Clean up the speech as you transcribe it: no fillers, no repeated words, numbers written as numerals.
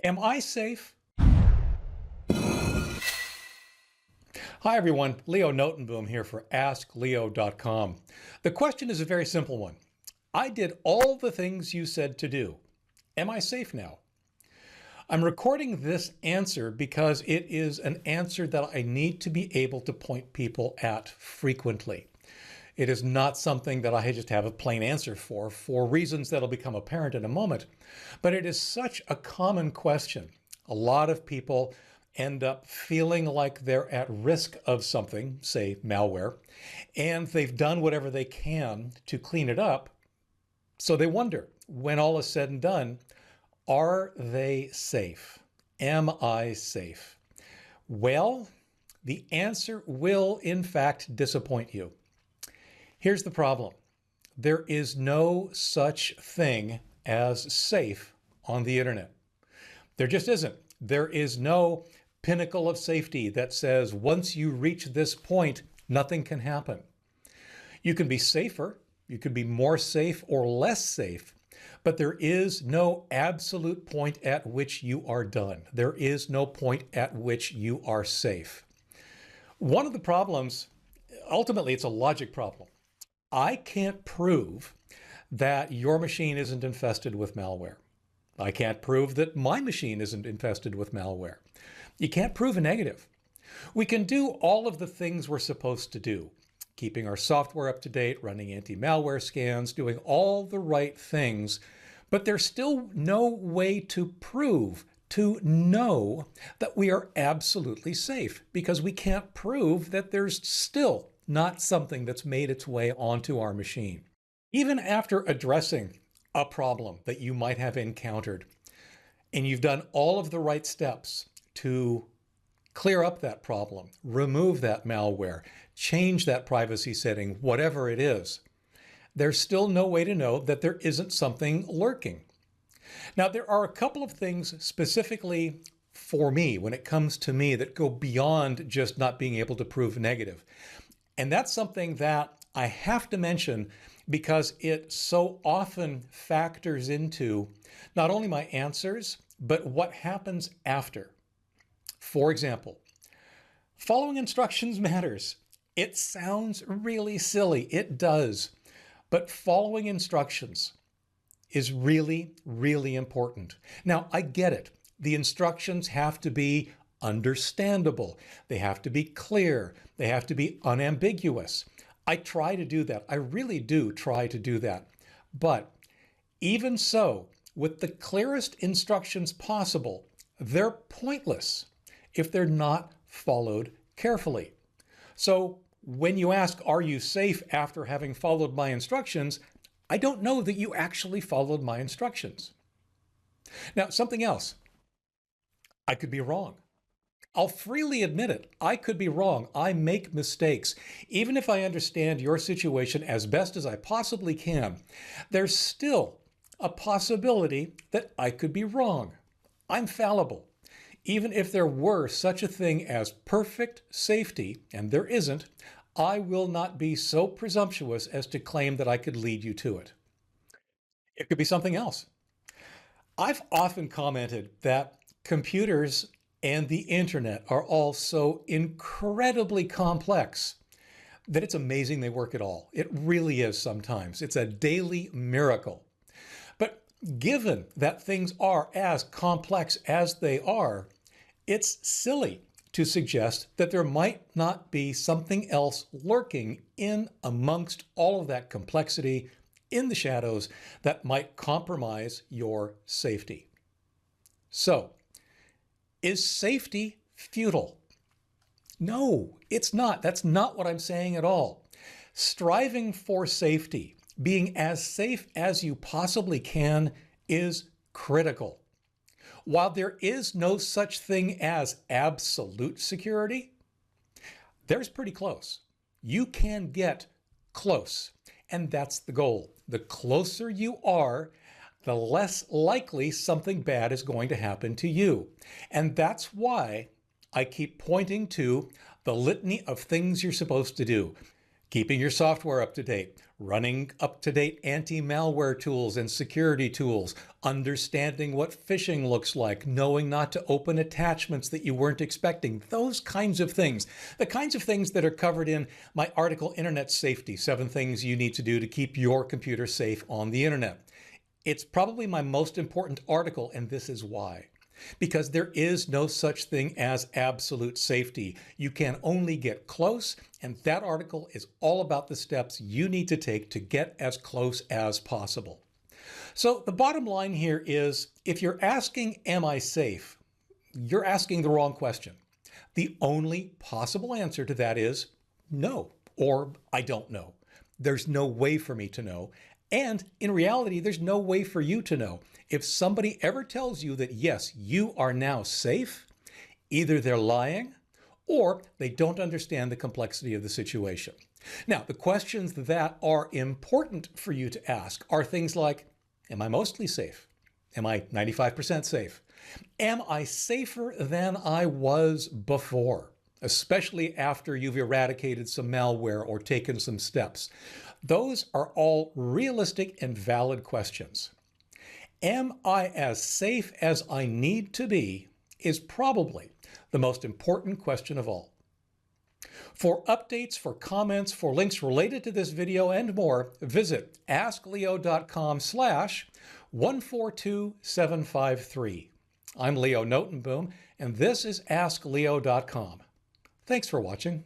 Am I safe? Hi everyone, Leo Notenboom here for askleo.com. The question is a very simple one. I did all the things you said to do. Am I safe now? I'm recording this answer because it is an answer that I need to be able to point people at frequently. It is not something that I just have a plain answer for reasons that'll become apparent in a moment, but it is such a common question. A lot of people end up feeling like they're at risk of something, say malware, and they've done whatever they can to clean it up. So they wonder, when all is said and done, are they safe? Am I safe? Well, the answer will in fact disappoint you. Here's the problem. There is no such thing as safe on the internet. There just isn't. There is no pinnacle of safety that says once you reach this point, nothing can happen. You can be safer, you can be more safe or less safe, but there is no absolute point at which you are done. There is no point at which you are safe. One of the problems, ultimately it's a logic problem. I can't prove that your machine isn't infested with malware. I can't prove that my machine isn't infested with malware. You can't prove a negative. We can do all of the things we're supposed to do, keeping our software up to date, running anti-malware scans, doing all the right things, but there's still no way to prove, to know that we are absolutely safe, because we can't prove that there's still not something that's made its way onto our machine. Even after addressing a problem that you might have encountered, and you've done all of the right steps to clear up that problem, remove that malware, change that privacy setting, whatever it is, there's still no way to know that there isn't something lurking. Now, there are a couple of things specifically for me, when it comes to me, that go beyond just not being able to prove negative. And that's something that I have to mention because it so often factors into not only my answers, but what happens after. For example, following instructions matters. It sounds really silly. It does. But following instructions is really, really important. Now, I get it. The instructions have to be understandable. They have to be clear. They have to be unambiguous. I try to do that. I really do try to do that. But even so, with the clearest instructions possible, they're pointless if they're not followed carefully. So when you ask, are you safe after having followed my instructions? I don't know that you actually followed my instructions. Now, something else. I could be wrong. I'll freely admit it. I could be wrong. I make mistakes. Even if I understand your situation as best as I possibly can, there's still a possibility that I could be wrong. I'm fallible. Even if there were such a thing as perfect safety, and there isn't, I will not be so presumptuous as to claim that I could lead you to it. It could be something else. I've often commented that computers and the internet are all so incredibly complex that it's amazing they work at all. It really is sometimes. It's a daily miracle. But given that things are as complex as they are, it's silly to suggest that there might not be something else lurking in amongst all of that complexity in the shadows that might compromise your safety. So, is safety futile? No, it's not. That's not what I'm saying at all. Striving for safety, being as safe as you possibly can, is critical. While there is no such thing as absolute security, there's pretty close. You can get close, and that's the goal. The closer you are, the less likely something bad is going to happen to you. And that's why I keep pointing to the litany of things you're supposed to do. keeping your software up to date, running up-to-date anti-malware tools and security tools, understanding what phishing looks like, knowing not to open attachments that you weren't expecting, those kinds of things. The kinds of things that are covered in my article, Internet Safety, 7 Things You Need to Do to Keep Your Computer Safe on the Internet. It's probably my most important article, and this is why. Because there is no such thing as absolute safety. You can only get close, and that article is all about the steps you need to take to get as close as possible. So the bottom line here is, if you're asking, am I safe? You're asking the wrong question. The only possible answer to that is no, or I don't know. There's no way for me to know. And in reality, there's no way for you to know. If somebody ever tells you that, yes, you are now safe, either they're lying or they don't understand the complexity of the situation. Now, the questions that are important for you to ask are things like, am I mostly safe? Am I 95% safe? Am I safer than I was before, especially after you've eradicated some malware or taken some steps? Those are all realistic and valid questions. Am I as safe as I need to be is probably the most important question of all. For updates, for comments, for links related to this video and more, visit askleo.com/142753. I'm Leo Notenboom, and this is askleo.com. Thanks for watching.